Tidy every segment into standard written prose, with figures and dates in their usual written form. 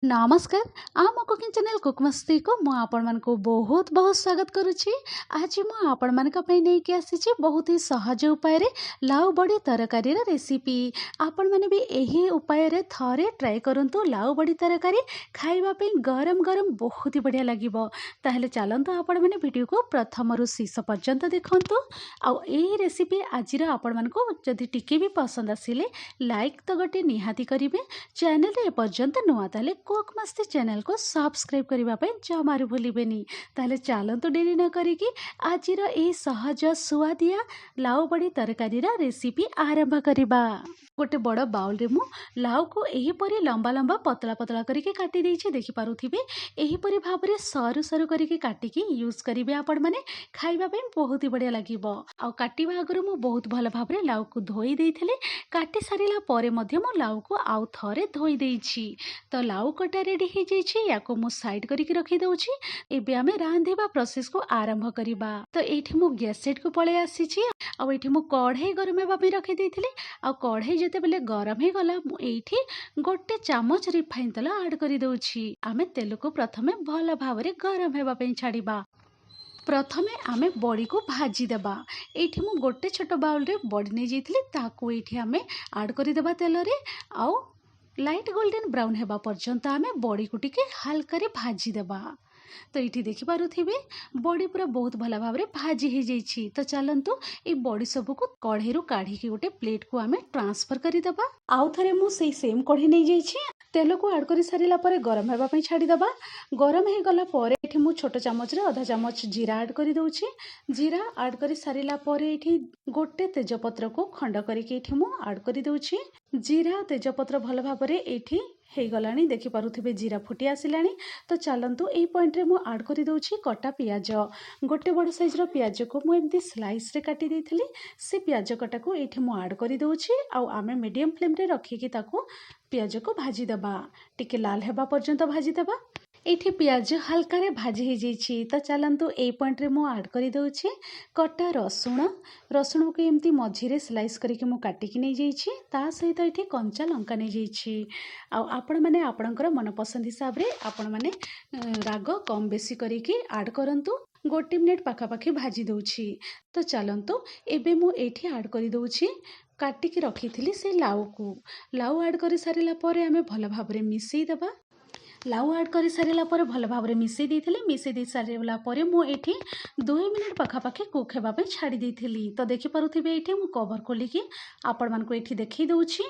नमस्कार आम cooking channel cook मस्ती को मु आपण मन को बहुत बहुत स्वागत करुछि। आज मु आपण मन का पई नै के आसी बहुत ही सहज उपाय रे लाउ बड़ी तरकारी रा रेसिपी। आपण माने भी एही उपाय रे थरे ट्राई करंतु लाउ बड़ी तरकारी खाइबा पे गरम गरम बहुत ही बढ़िया लागिबो। ताहले चलंतु आपण माने वीडियो को प्रथम रु शेष पर्यंत देखंतु। आ एही रेसिपी आजिर आपण मन को जदि टिके भी पसंद आसिले लाइक तो गोटे निहाती करिवे। चैनल रे पर्यंत नुआ ताले कुक मस्ती चैनल को सब्सक्राइब करबा पे जमारू भूलिबेनी। ताले चलंतु डेरी न करिकी आजिर ए सहज सुआदिया लाउ बड़ी तरकारी रा रेसिपी आरंभ करिबा। गोटे बड़ बाउल रे मु लाउ को एही परी लंबा लंबा पतला पतला करके काटी देइछि। देखि पारुथिबे एही परी भाबरे सरू सरू करके काटिकी यूज करिवे। आपण माने खाइबा पे बहुत ही बढ़िया लागिबो। आ काटिबा आगर मु बहुत भल भाबरे लाउ को धोई देइथिले। काटी सारिला परे मध्य मु लाउ को आउ थरे धोई देइछि। तो लाउ कटा रेडी हो जाइए या मु साइड करके रखी दउछि। एबे आमे रांधिबा प्रोसेस को आरंभ करिबा। तो एठी मु गैस सेट को पळे आसीछि। आ एठी मु कढ़ाई गरम हेबा पे रखी देइथिले। आ कढ़ाई जेते बेले गरम हे गला मु एठी गोटे चामच रिफाइन तेल ऐड करि दउछि। आमे तेल को प्रथमे भल भावरे गरम हेबा पे छाड़िबा। प्रथमे आमे बड़ी को भाजी देबा। एठी मु गोटे छोट बाउल रे बड़ी नै जेइथिले ताको एठी आमे ऐड करि देबा तेल रे। आउ लाइट गोल्डन ब्राउन हेबा पर्यंत आमे बड़ी को टिके हल्का रे भाजी देबा। तो ये देखि पारुथिबे बड़ी पूरा बहुत भला भाव रे भाजी हो जाइछि। तो चलंतु ए बड़ी सब को कढ़ाई रु काढ़ी के गोटे प्लेट को आमे ट्रांसफर करि देबा। आउ थरे मु सेई सेम कढ़ी नै जाइछि। तेल को ऐड करि सारिला परे गरम हेबा पई छाडी देबा। गरम हे गला परे एठी मु छोट चामच रे आधा चामच जीरा ऐड करि दउछि। जीरा ऐड करि सारिला परे एठी गोटे तेजपत्र को खंड करके एठी मु ऐड करि दउछि। जीरा तेजपत्र भल भाव रे एठी हे गलानी। देखि पारुथिबे जीरा फुटी आसिलानी। तो चलंतु एई पॉइंट रे मु ऐड करि दउछि कटा पियाज। गोटे बड़ साइज रो पियाज को मु एमती स्लाइस रे काटी देइथिली। से पियाज कटा को एठी मु ऐड करि दउछि। आ आमे मीडियम फ्लेम रे रखिकी ताको पियाज को भाजी देबा। टिके लाल हेबा पर्यंत भाजी देबा। एठी पियाज हल्का रे भाजी हो जाइछि। तो चलंतु ए पॉइंट रे मु ऐड करि दउछि कटा रसुण। रसुण को एमती मझी रे स्लाइस करके मु काटिकी नै जाइछि। ता सहित एठी कंचा लंका नै जाइछि। आ आपण माने आपणकर मन पसंद हिसाब रे आपण माने राग कम बेसी करके ऐड करंतु। गोटे मिनिट पाखापाखी भाजी दउछि। तो चलंतु एबे मु एठी ऐड करि दउछि काटिकी रखिथिली से लाउ को। लाउ ऐड करि सारिला परे आमे भल भाबरे मिसेई देबा। लाउ ऐड करि सारिला परे भल भाबरे मिसेई देइथिली। मिसेई दे सारिला परे मु एठी 2 मिनिट पाखापाखी कुक हेबा पे छाड़ी देइथिली। तो देखि पारुथिबे एठी मु कवर खोलिकी आपण मानको एठी देखि दउछि।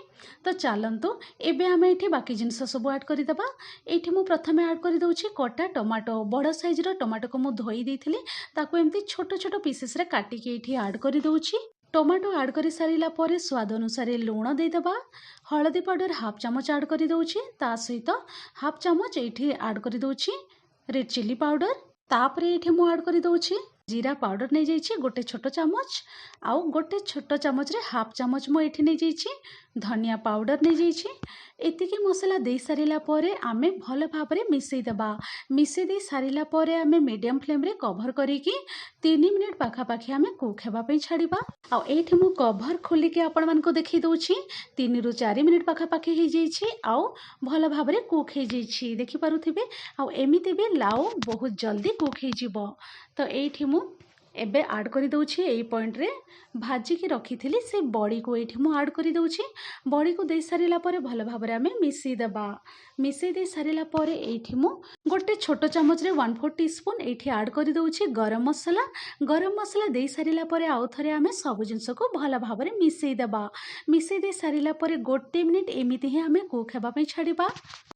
तो चलंतु एबे आमे एठी बाकी जिंस सब ऐड करि देबा। एठी मु प्रथमे ऐड करि दउछि कटा टमाटो। बड़ साइज रो टमाटो को मु धोई देइथिली। ताको एमती छोट छोट पीसेस रे काटिकी एठी ऐड करि दउछि। टमाटो ऐड करि सारिला परे स्वाद अनुसार लूण दे देबा। हळदी पाउडर हाफ चामच ऐड करि दउछि। ता सहित हाफ चामच एठी ऐड करि दउछि रेड चिली पाउडर। तापरे एठी मु ऐड करि दउछि जीरा पाउडर नै जाइछि गोटे छोट चामच। आउ गोटे छोट चामच रे हाफ चामच मु एठी नै जाइछि धनिया पाउडर नै जाइछि। एतिकी मसला दे सारिला परे आमे भल भाबरे मिसेई देबा। मिसेई दे सारिला परे आमे मीडियम फ्लेम रे कवर करिकी 3 मिनिट पाखापाखी आमे कुक हेबा पे छाड़िबा। आ एठी मु कवर खोलिके आपण मानको देखि दउछि 3 रु 4 मिनिट पाखापाखी हो जाइछि। आउ भल भाबरे कुक हो जाइछि। देखि पारुथिबे आउ एमिति भी लाउ बहुत जल्दी कुक हो जिवो। तो एठी मु एबे ऐड करि दउछि एई पॉइंट रे भाजी की रखिथिली से बड़ी को एठी मु ऐड करि दउछि। बड़ी को दे सारिला परे भल भाबरे आमे मिसेई देबा। मिसेई दे सारिला परे एठी मु गोटे छोट चामच रे 1/4 टीस्पून एठी ऐड करि दउछि गरम मसला। गरम मसला दे सारिला परे आउ थरे आमे सब जिंस को भल भाबरे मिसेई देबा। मिसेई दे सारिला परे गोटे मिनिट एमिति ही आमे कुक हेबा पे छाड़िबा।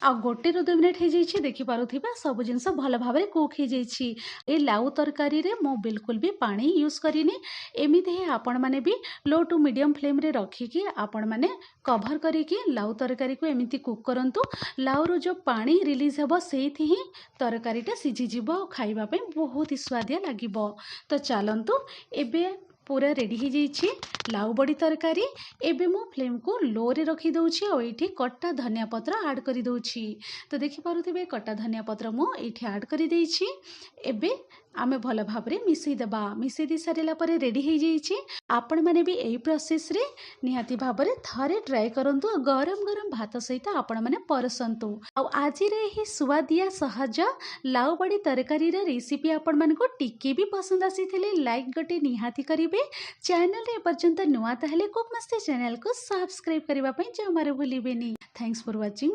आ गोटे रु 2 मिनिट हे जाइछि। देखि पारुथिबा सब जिंस भल भाबरे कुक हे जाइछि। ए लाउ तरकारी रे मो बिल्कुल भी पानी यूज करिनी। एमिति ही आपण माने भी लो टू मीडियम फ्लेम रे रखिकी आपण माने कवर करिकी लाउ तरकारी को एमिति कुक करंतु। लाउ रो जो पानी रिलीज हेबो सेथि ही तरकारीटा सिझी जिवो। खाइबा पे बहुत ही स्वादिया लागिबो। तो चलंतु एबे पूरा रेडी हो जाइए लाउ बड़ी तरकारी। एबे मो फ्लेम को लो रे रखी दउछि और एठी कट्टा धनिया पत्र ऐड करी दउछि। तो देखि पारुथिबे कट्टा धनिया पत्र मो एठी ऐड करी देइछि। एबे आमे भल भाबरे मिसई देबा। मिसई दे सारिला परे रेडी हो जाइए। आपण माने भी एई प्रोसेस रे निहाती भाबरे थरे ट्राई करंतु और गरम गरम भात सहित आपण माने परसंतु। आ आज रे ही सुवादिया सहज लाउ बड़ी तरकारी रे रेसिपी आपण मानको टिके भी पसंद आसीथिले लाइक गटे निहाती करिवे। चैनल रे पर्यंत नुआ ताहले कुक मस्ती चैनल को सब्सक्राइब करिबा पई जमारे भूलिबेनी। Thanks for watching.